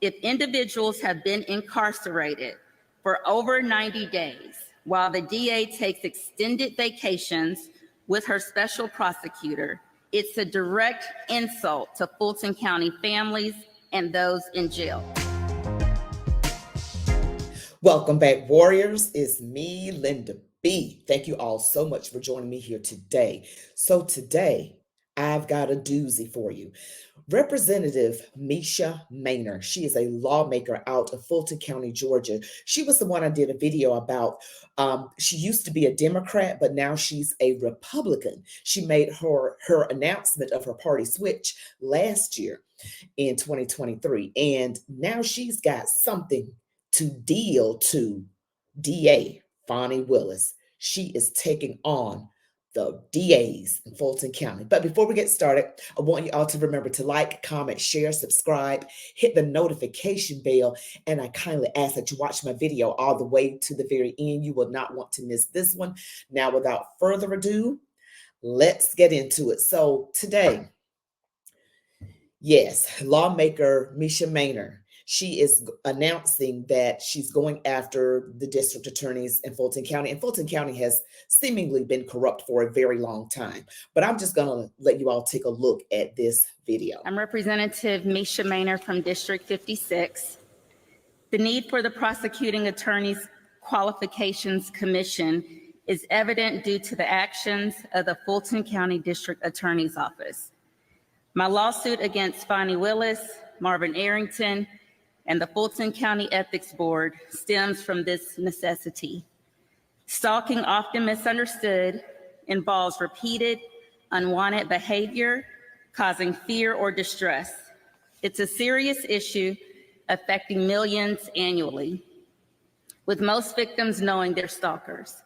if individuals have been incarcerated for over 90 days, while the DA takes extended vacations with her special prosecutor, it's a direct insult to Fulton County families and those in jail. Welcome back, Warriors. It's me, Linda B. Thank you all so much for joining me here today. So today, I've got a doozy for you. Representative Mesha Mainor, she is a lawmaker out of Fulton County, Georgia. She was the one I did a video about. She used to be a Democrat, but now she's a Republican. She made her announcement of her party switch last year in 2023, and now she's got something to deal to DA Fani Willis. She is taking on the DAs in Fulton County. But before we get started, I want you all to remember to like, comment, share, subscribe, hit the notification bell, and I kindly ask that you watch my video all the way to the very end. You will not want to miss this one. Now, without further ado, let's get into it. So today, yes, lawmaker Mesha Mainor, she is announcing that she's going after the district attorneys in Fulton County. And Fulton County has seemingly been corrupt for a very long time. But I'm just going to let you all take a look at this video. I'm Representative Mesha Mainor from District 56. The need for the Prosecuting Attorneys Qualifications Commission is evident due to the actions of the Fulton County District Attorney's Office. My lawsuit against Fani Willis, Marvin Arrington, and the Fulton County Ethics Board stems from this necessity. Stalking, often misunderstood, involves repeated, unwanted behavior, causing fear or distress. It's a serious issue affecting millions annually, with most victims knowing they're stalkers.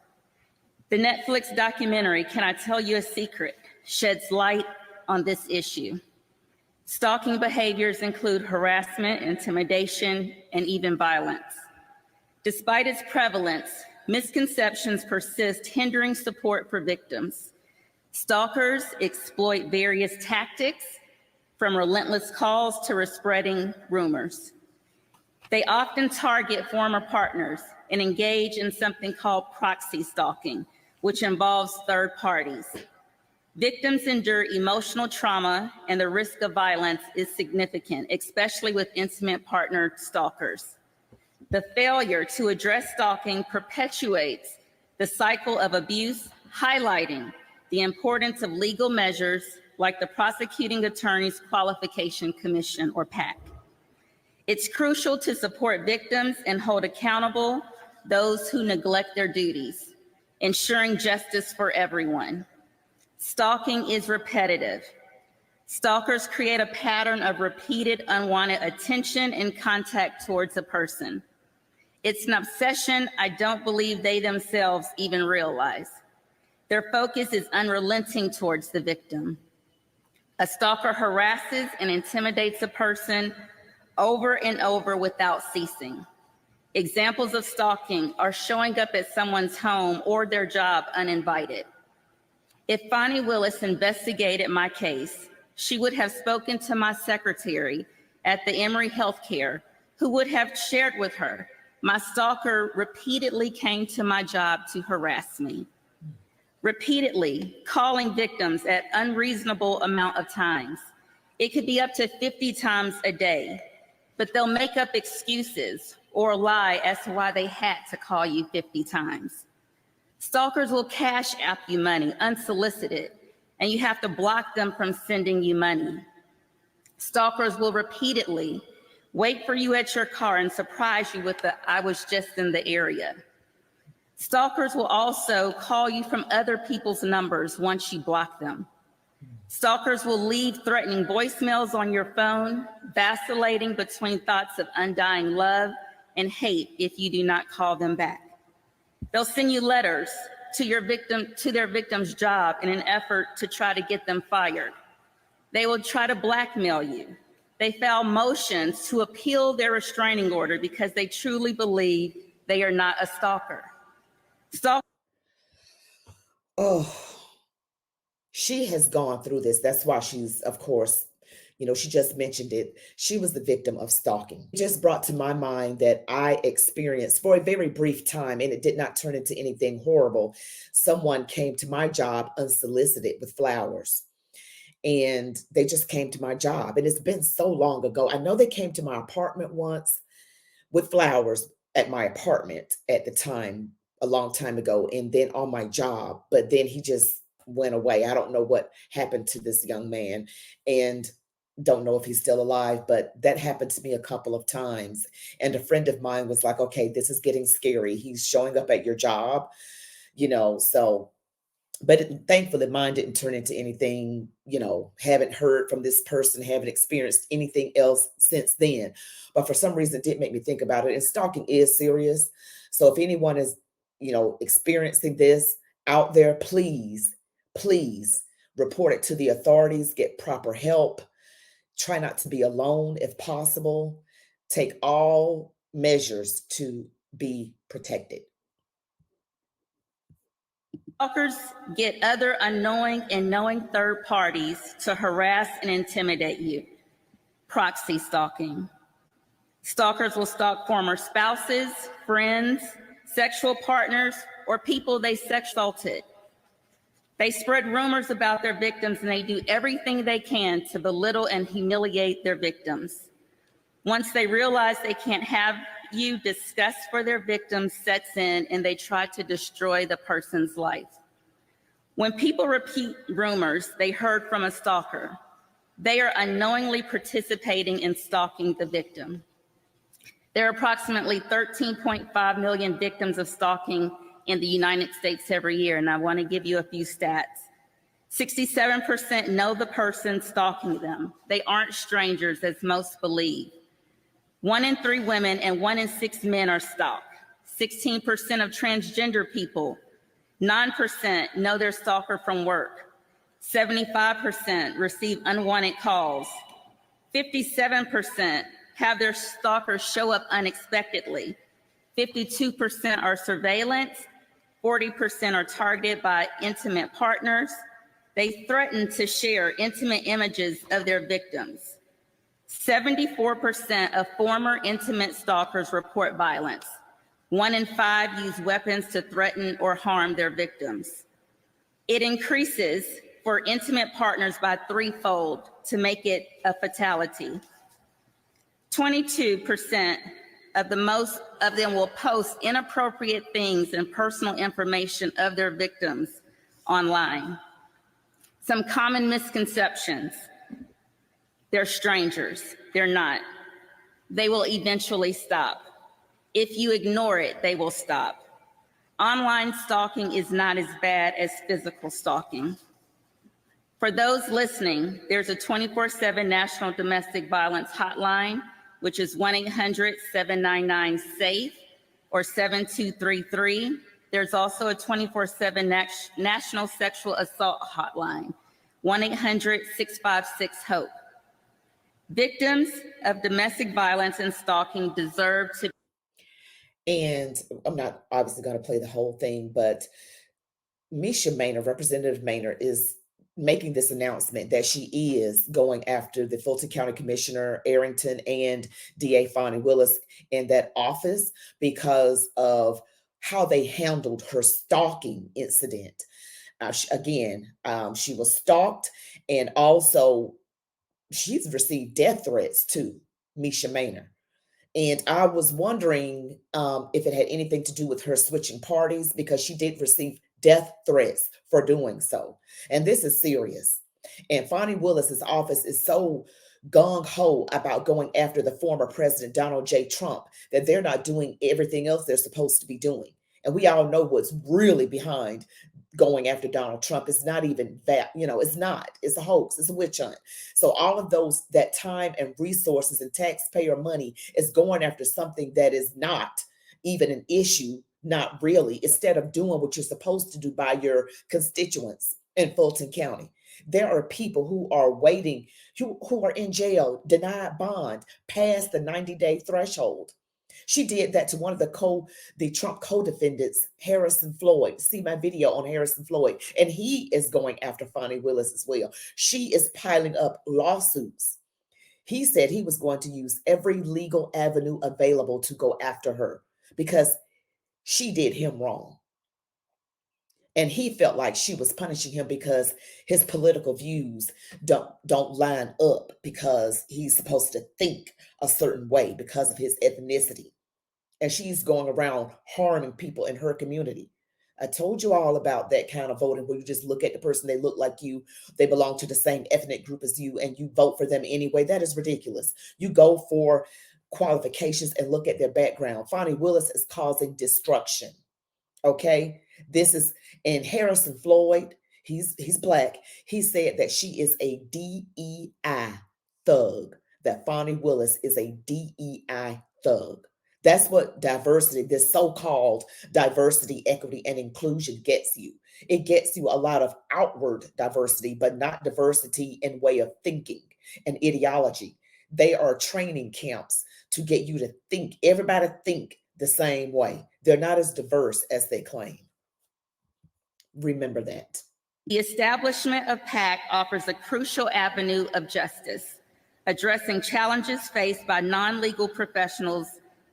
The Netflix documentary, Can I Tell You a Secret?, sheds light on this issue. Stalking behaviors include harassment, intimidation, and even violence. Despite its prevalence, misconceptions persist, hindering support for victims. Stalkers exploit various tactics, from relentless calls to spreading rumors. They often target former partners and engage in something called proxy stalking, which involves third parties. Victims endure emotional trauma, and the risk of violence is significant, especially with intimate partner stalkers. The failure to address stalking perpetuates the cycle of abuse, highlighting the importance of legal measures like the Prosecuting Attorneys Qualification Commission, or PAC. It's crucial to support victims and hold accountable those who neglect their duties, ensuring justice for everyone. Stalking is repetitive. Stalkers create a pattern of repeated unwanted attention and contact towards a person. It's an obsession I don't believe they themselves even realize. Their focus is unrelenting towards the victim. A stalker harasses and intimidates a person over and over without ceasing. Examples of stalking are showing up at someone's home or their job uninvited. If Fani Willis investigated my case, she would have spoken to my secretary at the Emory Healthcare, who would have shared with her, my stalker repeatedly came to my job to harass me. Repeatedly calling victims at unreasonable amount of times. It could be up to 50 times a day, but they'll make up excuses or lie as to why they had to call you 50 times. Stalkers will cash app you money unsolicited, and you have to block them from sending you money. Stalkers will repeatedly wait for you at your car and surprise you with the "I was just in the area." Stalkers will also call you from other people's numbers once you block them. Stalkers will leave threatening voicemails on your phone, vacillating between thoughts of undying love and hate if you do not call them back. They'll send you letters to their victim's job in an effort to try to get them fired. They will try to blackmail you. They file motions to appeal their restraining order because they truly believe they are not a stalker. Oh, she has gone through this. That's why she's, of course, She just mentioned it. She was the victim of stalking. It just brought to my mind that I experienced for a very brief time, and it did not turn into anything horrible. Someone came to my job unsolicited with flowers, and they just came to my job. And it's been so long ago. I know they came to my apartment once with flowers at my apartment at the time, a long time ago, and then on my job. But then he just went away. I don't know what happened to this young man, and don't know if he's still alive, but that happened to me a couple of times. And a friend of mine was like, okay, this is getting scary. He's showing up at your job, so but thankfully mine didn't turn into anything. Haven't heard from this person, haven't experienced anything else since then. But for some reason it did make me think about it. And stalking is serious. So if anyone is experiencing this out there, please report it to the authorities, get proper help, try not to be alone if possible, take all measures to be protected. Stalkers get other unknowing and knowing third parties to harass and intimidate you. Proxy stalking. Stalkers will stalk former spouses, friends, sexual partners, or people they sex assaulted. They spread rumors about their victims, and they do everything they can to belittle and humiliate their victims. Once they realize they can't have you, disgust for their victims sets in, and they try to destroy the person's life. When people repeat rumors they heard from a stalker, they are unknowingly participating in stalking the victim. There are approximately 13.5 million victims of stalking in the United States every year, and I want to give you a few stats. 67% know the person stalking them. They aren't strangers, as most believe. 1 in 3 women and 1 in 6 men are stalked. 16% of transgender people, 9% know their stalker from work. 75% receive unwanted calls. 57% have their stalker show up unexpectedly. 52% are surveillance. 40% are targeted by intimate partners. They threaten to share intimate images of their victims. 74% of former intimate stalkers report violence. 1 in 5 use weapons to threaten or harm their victims. It increases for intimate partners by 3-fold to make it a fatality. 22% of them will post inappropriate things and personal information of their victims online. Some common misconceptions: they're strangers. They're not. They will eventually stop. If you ignore it, they will stop. Online stalking is not as bad as physical stalking. For those listening, there's a 24/7 National Domestic Violence Hotline, which is 1-800-799-SAFE or 7233. There's also a 24/7 National Sexual Assault Hotline, 1-800-656-HOPE. Victims of domestic violence and stalking deserve to. And I'm not obviously going to play the whole thing, but Mesha Mainor, Representative Mainor, is making this announcement that she is going after the Fulton County Commissioner Arrington and DA Fani Willis in that office because of how they handled her stalking incident. She was stalked, and also she's received death threats too, Mesha Mainor. And I was wondering if it had anything to do with her switching parties, because she did receive death threats for doing so. And this is serious. And Fani Willis's office is so gung-ho about going after the former President Donald J. Trump that they're not doing everything else they're supposed to be doing. And we all know what's really behind going after Donald Trump. Is not even that, it's not. It's a hoax. It's a witch hunt. So all of that time and resources and taxpayer money is going after something that is not even an issue, not really, instead of doing what you're supposed to do by your constituents in Fulton County. There are people who are waiting, who are in jail, denied bond, past the 90-day threshold. She did that to one of the Trump co-defendants, Harrison Floyd. See my video on Harrison Floyd, and he is going after Fani Willis as well. She is piling up lawsuits He said he was going to use every legal avenue available to go after her because she did him wrong. And he felt like she was punishing him because his political views don't line up, because he's supposed to think a certain way because of his ethnicity. And she's going around harming people in her community. I told you all about that kind of voting where you just look at the person, they look like you, they belong to the same ethnic group as you, and you vote for them anyway. That is ridiculous. You go for qualifications and look at their background. Fani Willis is causing destruction. Okay, this is, and Harrison Floyd, he's black. He said that she is a DEI thug, that Fani Willis is a DEI thug. That's what diversity, this so-called diversity, equity, and inclusion gets you. It gets you a lot of outward diversity, but not diversity in way of thinking and ideology. They are training camps to get you to think, everybody think the same way. They're not as diverse as they claim. Remember that. The establishment of PAC offers a crucial avenue of justice, addressing challenges faced by non-legal professionals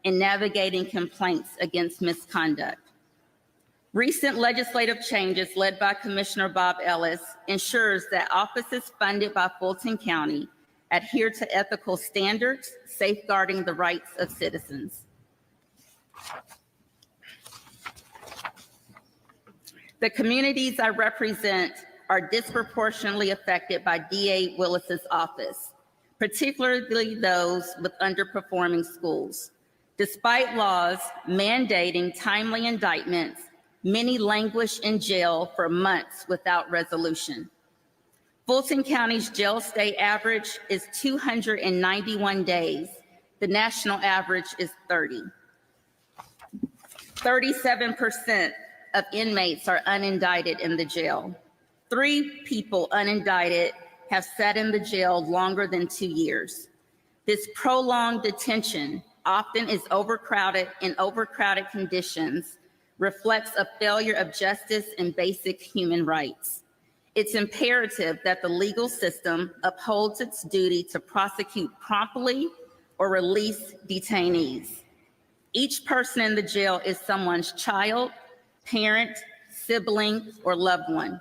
in navigating complaints against misconduct. Recent legislative changes led by Commissioner Bob Ellis ensures that offices funded by Fulton County adhere to ethical standards, safeguarding the rights of citizens. The communities I represent are disproportionately affected by DA Willis's office, particularly those with underperforming schools. Despite laws mandating timely indictments, many languish in jail for months without resolution. Fulton County's jail stay average is 291 days. The national average is 30. 37% of inmates are unindicted in the jail. 3 people unindicted have sat in the jail longer than 2 years. This prolonged detention often is overcrowded, and overcrowded conditions reflects a failure of justice and basic human rights. It's imperative that the legal system upholds its duty to prosecute promptly or release detainees. Each person in the jail is someone's child, parent, sibling, or loved one.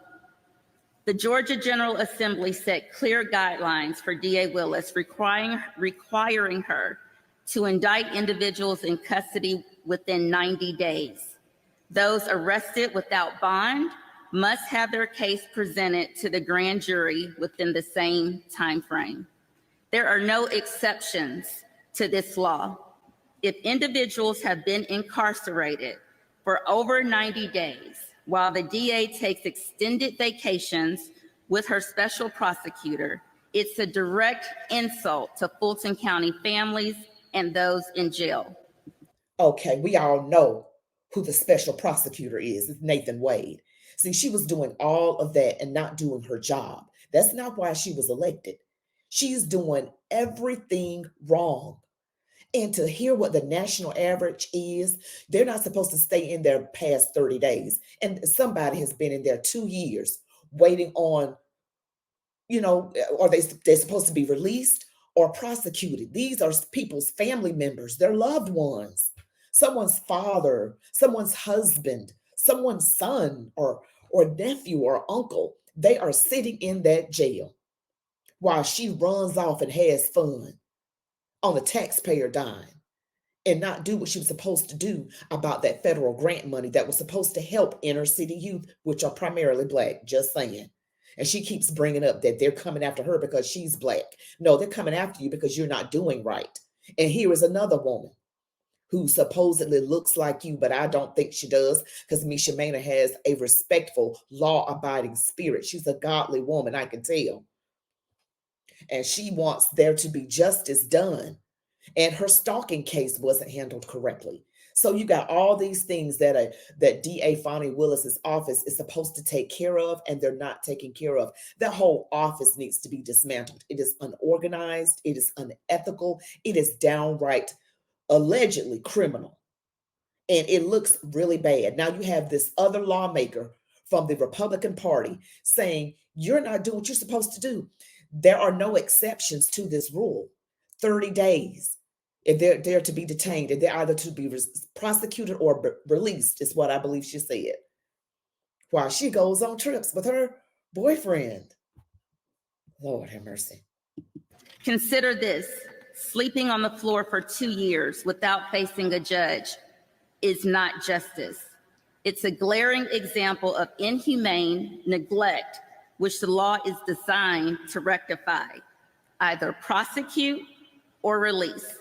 The Georgia General Assembly set clear guidelines for DA Willis, requiring her to indict individuals in custody within 90 days. Those arrested without bond must have their case presented to the grand jury within the same time frame. There are no exceptions to this law. If individuals have been incarcerated for over 90 days, while the DA takes extended vacations with her special prosecutor, it's a direct insult to Fulton County families and those in jail. Okay, we all know who the special prosecutor is. It's Nathan Wade. See, she was doing all of that and not doing her job. That's not why she was elected. She's doing everything wrong. And to hear what the national average is, they're not supposed to stay in there past 30 days. And somebody has been in there 2 years waiting on, or they're supposed to be released or prosecuted. These are people's family members, their loved ones, someone's father, someone's husband, someone's son or nephew or uncle. They are sitting in that jail while she runs off and has fun on the taxpayer dime and not do what she was supposed to do about that federal grant money that was supposed to help inner city youth, which are primarily Black, just saying. And she keeps bringing up that they're coming after her because she's Black. No, they're coming after you because you're not doing right. And here is another woman who supposedly looks like you, but I don't think she does, because Mesha Mainor has a respectful, law-abiding spirit. She's a godly woman, I can tell. And she wants there to be justice done. And her stalking case wasn't handled correctly. So you got all these things that DA Fani Willis's office is supposed to take care of, and they're not taking care of. That whole office needs to be dismantled. It is unorganized. It is unethical. It is downright allegedly criminal. And it looks really bad. Now you have this other lawmaker from the Republican Party saying, you're not doing what you're supposed to do. There are no exceptions to this rule. 30 days if they're to be detained, and they're either to be prosecuted or released, is what I believe she said, while she goes on trips with her boyfriend. Lord have mercy. Consider this: sleeping on the floor for 2 years without facing a judge is not justice. It's a glaring example of inhumane neglect, which the law is designed to rectify, either prosecute or release.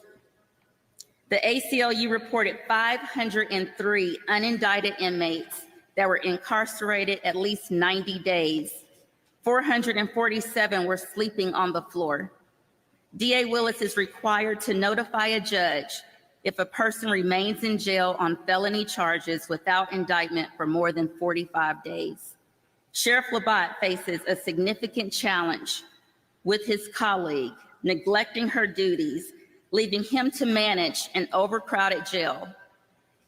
The ACLU reported 503 unindicted inmates that were incarcerated at least 90 days. 447 were sleeping on the floor. DA Willis is required to notify a judge if a person remains in jail on felony charges without indictment for more than 45 days. Sheriff Labatt faces a significant challenge with his colleague neglecting her duties, leaving him to manage an overcrowded jail.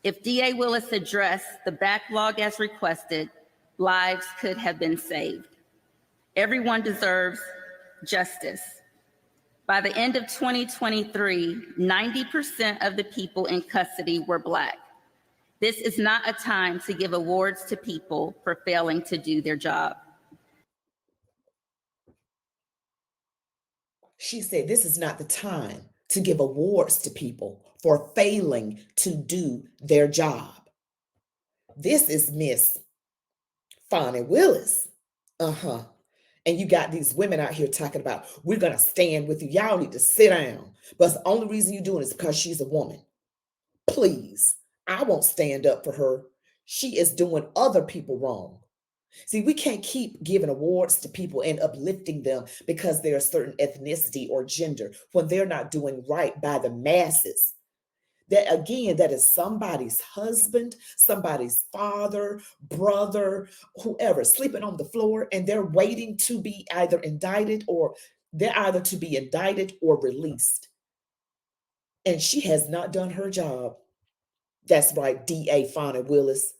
If DA Willis addressed the backlog as requested, lives could have been saved. Everyone deserves justice. By the end of 2023, 90% of the people in custody were Black. This is not a time to give awards to people for failing to do their job. She said this is not the time to give awards to people for failing to do their job. This is Miss Fani Willis. And you got these women out here talking about, we're going to stand with you. Y'all need to sit down. But the only reason you're doing it is because she's a woman. Please, I won't stand up for her. She is doing other people wrong. See, we can't keep giving awards to people and uplifting them because they're a certain ethnicity or gender when they're not doing right by the masses. That again, that is somebody's husband, somebody's father, brother, whoever, sleeping on the floor, and they're waiting to be either indicted or released. And she has not done her job. That's right, DA Fani Willis.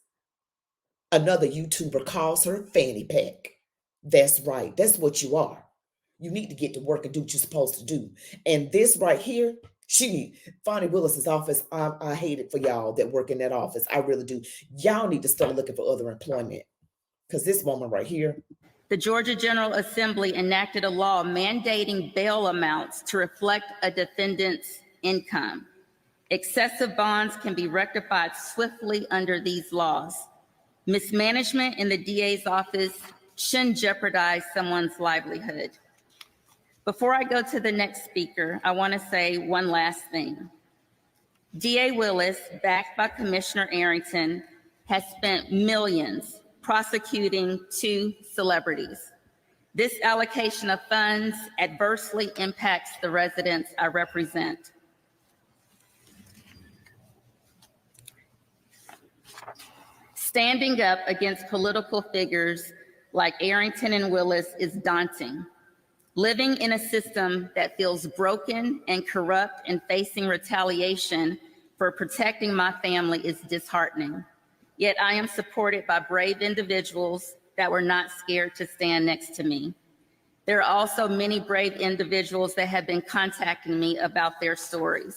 Another YouTuber calls her fanny pack. That's right. That's what you are. You need to get to work and do what you're supposed to do. And this right here, Fani Willis's office, I hate it for y'all that work in that office. I really do. Y'all need to start looking for other employment, because this woman right here. The Georgia General Assembly enacted a law mandating bail amounts to reflect a defendant's income. Excessive bonds can be rectified swiftly under these laws. Mismanagement in the DA's office shouldn't jeopardize someone's livelihood. Before I go to the next speaker, I want to say one last thing. DA Willis, backed by Commissioner Arrington, has spent millions prosecuting 2 celebrities. This allocation of funds adversely impacts the residents I represent. Standing up against political figures like Arrington and Willis is daunting. Living in a system that feels broken and corrupt and facing retaliation for protecting my family is disheartening. Yet I am supported by brave individuals that were not scared to stand next to me. There are also many brave individuals that have been contacting me about their stories.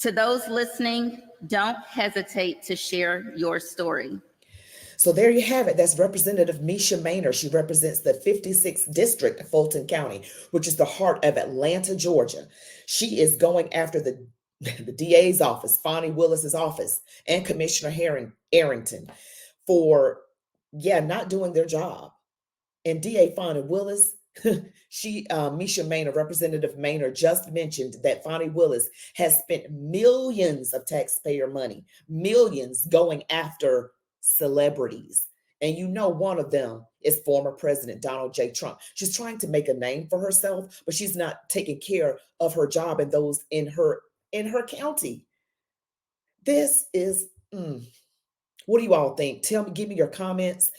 To those listening, don't hesitate to share your story. So there you have it. That's Representative Mesha Mainor. She represents the 56th District of Fulton County, which is the heart of Atlanta, Georgia. She is going after the DA's office, Fani Willis's office, and Commissioner Arrington for, not doing their job. And DA Fani Willis, Mesha Mainor, Representative Mainor, just mentioned that Fani Willis has spent millions of taxpayer money, millions going after celebrities. And you know, one of them is former President Donald J. Trump. She's trying to make a name for herself, but she's not taking care of her job and those in her county. This is, what do you all think? Tell me, give me your comments.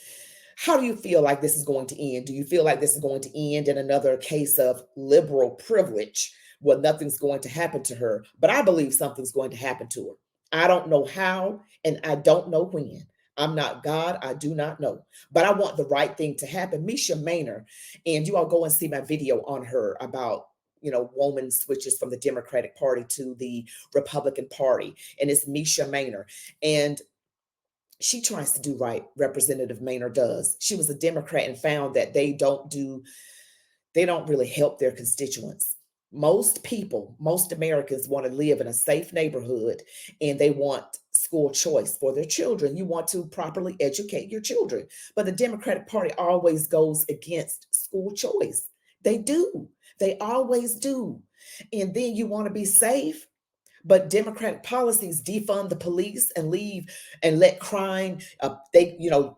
How do you feel like this is going to end? Do you feel like this is going to end in another case of liberal privilege where nothing's going to happen to her? But I believe something's going to happen to her. I don't know how, and I don't know when. I'm not God. I do not know. But I want the right thing to happen. Mesha Mainor, and you all go and see my video on her about woman switches from the Democratic Party to the Republican Party, and it's Mesha Mainor. And she tries to do right. Representative Mainor does. She was a Democrat and found that they don't really help their constituents. Most people, most Americans want to live in a safe neighborhood, and they want school choice for their children. You want to properly educate your children. But the Democratic Party always goes against school choice. They do. They always do. And then you want to be safe, but Democratic policies defund the police and leave and let crime,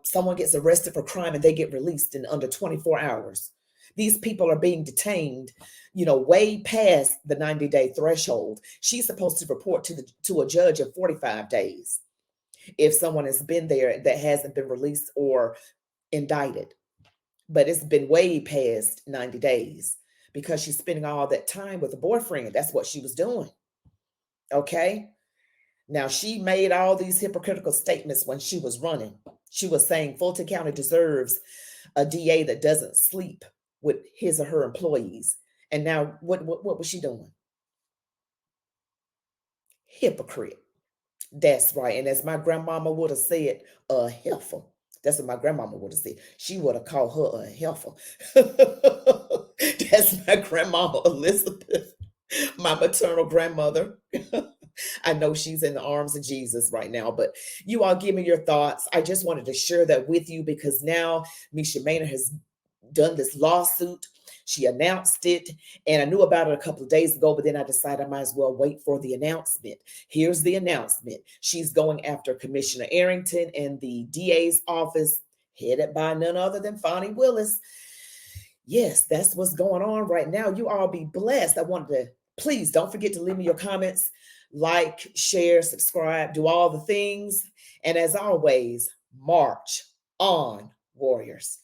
someone gets arrested for crime and they get released in under 24 hours. These people are being detained, way past the 90-day threshold. She's supposed to report to a judge in 45 days if someone has been there that hasn't been released or indicted. But it's been way past 90 days because she's spending all that time with a boyfriend. That's what she was doing. Okay. Now, she made all these hypocritical statements when she was running. She was saying Fulton County deserves a DA that doesn't sleep with his or her employees. And now what was she doing? Hypocrite. That's right. And as my grandmama would have said, a heifer. That's what my grandmama would have said. She would have called her a heifer. That's my grandmama Elizabeth, my maternal grandmother. I know she's in the arms of Jesus right now, but you all give me your thoughts. I just wanted to share that with you because now Mesha Mainor has done this lawsuit. She announced it, and I knew about it a couple of days ago, but then I decided I might as well wait for the announcement. Here's the announcement. She's going after Commissioner Arrington and the DA's office, headed by none other than Fani Willis. Yes, that's what's going on right now. You all be blessed. I wanted to, please don't forget to leave me your comments, like, share, subscribe, do all the things. And as always, march on, warriors.